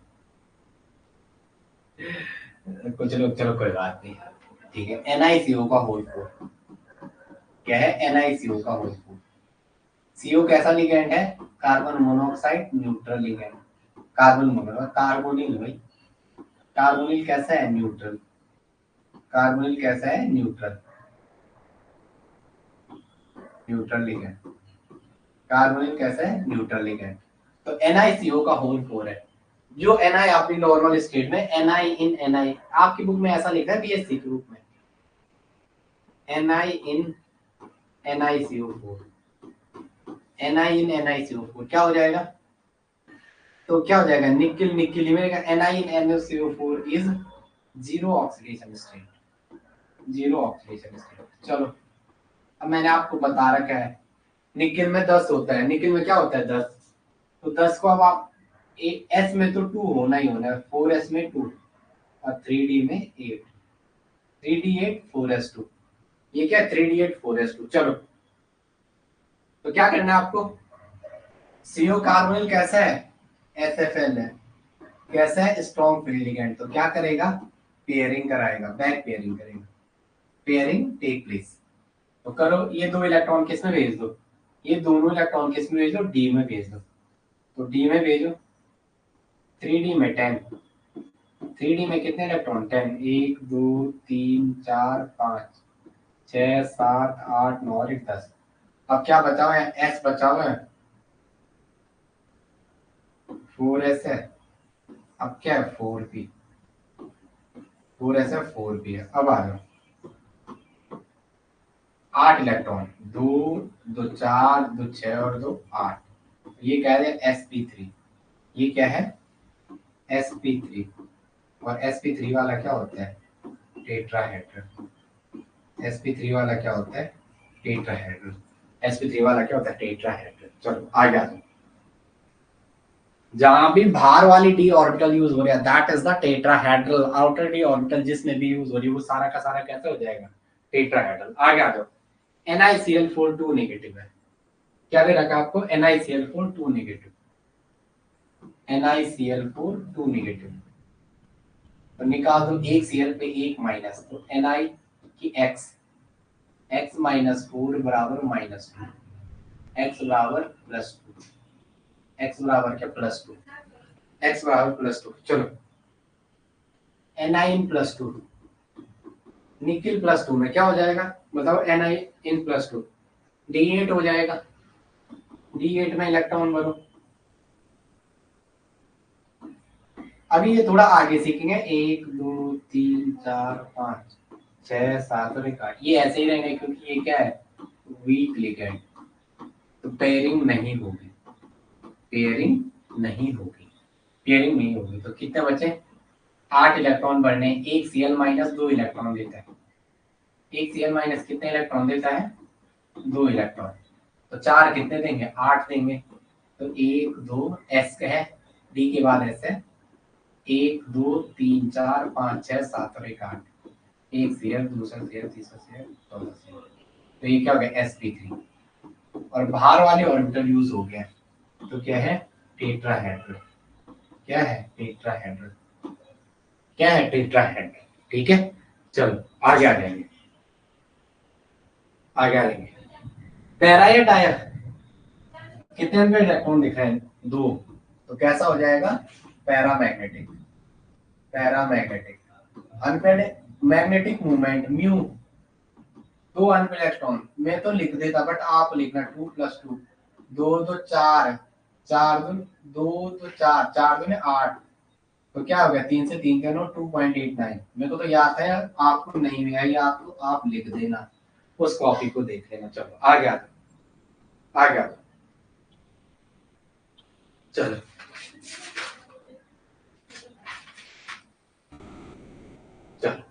चलो चलो कोई बात नहीं, ठीक है। NiCO का होल 4 क्या है, NiCO का होल 4। CO कैसा लिगेंड है, carbon monoxide neutral ligand, carbon mono, carbonyl भाई, कार्बोनिल कैसा है, न्यूट्रल, कार्बोनिल कैसा है, न्यूट्रल, न्यूट्रल लिगेंड, कार्बोनिल कैसा है, न्यूट्रल लिगेंड। तो NiCO का होल 4 है। जो Ni आपकी नॉर्मल स्टेट में Ni इन Ni, आपकी बुक में ऐसा लिखा है BSc की बुक में, Ni इन NiCO4, Ni इन NiCO4 क्या हो जाएगा, तो क्या हो जाएगा, निकिल निकिल में Ni in NiCO4 is zero oxidation state, zero oxidation state. चलो अब मैंने आपको बता रखा है निकिल में 10 होता है, निकिल में क्या होता है 10, तो 10 को अब आप S में तो 2 होना ही होना है, 4s में 2 और 3d में 8, 3d 8 4s 2, ये क्या 3d8 4s2। चलो तो क्या करना है आपको, CO कार्बोनिल कैसा है, SFL है, कैसा है, स्ट्रॉन्ग फील्ड लिगेंड, तो क्या करेगा, पेयरिंग कराएगा, बैक पेयरिंग करेगा, पेयरिंग टेक प्लेस। तो करो, ये 2 इलेक्ट्रॉन किस में भेज दो, ये दोनों इलेक्ट्रॉन किस में भेज दो, डी में भेज दो। तो डी में भेजो, 3d में 10, 3d में कितने इलेक्ट्रॉन, 10, 1 2 3 4 5 6 7 8 9 और 10। अब क्या बचा हुआ है, S बचा हुआ है, 4s है, अब क्या है 4p, 4s है 4p है। अब आ जाओ, 8 इलेक्ट्रॉन, 2 2 4 2 6 और 2 8, ये क्या है sp3, ये क्या है sp3, और sp3 वाला क्या होता है, टेट्राहेड्रल। sp3 वाला क्या होता है, टेट्राहेड्रल। sp3 वाला क्या होता है, टेट्राहेड्रल। चलो आगे आ जाओ, जहां भी भार वाली d ऑर्बिटल यूज हो रहा है that is the tetrahedral. Outer d orbital जिसमें भी यूज हो रही है वो सारा का सारा कैसे हो जाएगा, टेट्राहेड्रल। आगे आ जाओ, NiCl4 2 नेगेटिव है, क्या दे रखा है आपको, NiCl4 2 नेगेटिव, NiCl4 2 नेगेटिव। तो निकाल दो, एक Cl पे एक माइनस, तो Ni की x माइनस 4 बराबर माइनस 2, x बराबर प्लस 2, x बराबर क्या प्लस 2, x बराबर प्लस 2। चलो Ni प्लस 2, निकिल प्लस 2 में क्या हो जाएगा, बताओ, Ni प्लस 2 D8 हो जाएगा, D8 में इलेक्ट्रॉन भरो। अभी ये थोड़ा आगे सीखेंगे, 1 2 3 4 5 6 7 और 8, ये ऐसे ही रहेंगे क्योंकि ये क्या है, वीक लिगेंड, तो पेयरिंग नहीं होगी, पेयरिंग नहीं होगी, पेयरिंग नहीं होगी। तो कितने बचे, 8 इलेक्ट्रॉन बढ़ने, एक Cl माइनस 2 इलेक्ट्रॉन देता है, एक Cl माइनस कितने इलेक्ट्रॉन देता है, 2 इलेक्ट्रॉन, तो 4 कितने देंगे, 8 देंगे। तो 1 2 S है, D के बाद S है, 1 2 3 4 5 6 7 और 8, एक Cl, दूसरा Cl, तीसरा Cl, चौथा Cl। तो ये क्या हो गया, sp3, और बाहर वाले ऑर्बिटल यूज हो गया, तो क्या है, टेट्राहेड्रल, क्या है, टेट्राहेड्रल, क्या है, टेट्राहेड्रल। ठीक है, चलो आगे आ जाएंगे, आगे आ जाएंगे। पैरा या डायर, कितने नंबर इलेक्ट्रॉन दिख रहे हैं, 2, तो कैसा हो जाएगा, paramagnetic, paramagnetic. Unpaid magnetic movement mu, 2 unpaid electron, मैं तो लिख देता बट आप लिखना 2 + 2, 2 2 4 4 2 2 2 4 4 2 8, तो क्या हो गया, 3 से 3 का नो 2.89। मेरे को तो याद है, आपको नहीं भी है याद तो आप लिख देना, उस कॉपी को देख लेना। चलो आ गया, आ गया, चलो चलो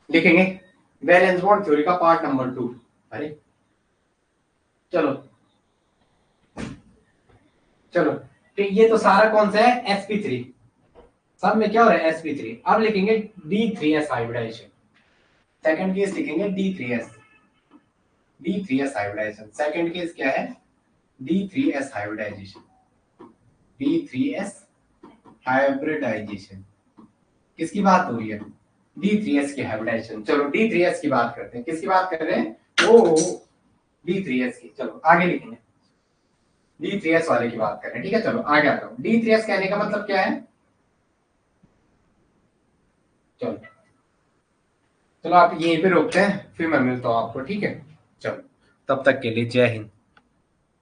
लिखेंगे वैलेंस बॉन्ड थ्योरी का पार्ट नंबर 2। अरे चलो चलो, तो ये तो सारा कौन सा है, sp3, सब में क्या हो रहा है, sp3। अब लिखेंगे D3s हाइब्रिडाइजेशन, सेकंड केस लिखेंगे D3s, D3s hybridisation. Second case क्या है, D3s हाइब्रिडाइजेशन, D3s हाइब्रिडाइजेशन। किसकी बात हो रही है, D3s की हाइब्रिडाइजेशन। चलो D3s की बात करते हैं, किसकी बात कर रहे हैं, ओ D3s की। चलो आगे लिखेंगे, D3s वाले की बात कर रहे हैं, ठीक है। चलो आगे आता हूं, D3s कहने का मतलब क्या है, चलो चलो आप यहीं पे रोकते हैं, फिर मैं मिलता हूं आपको, ठीक है। चलो तब तक के लिए जय हिंद।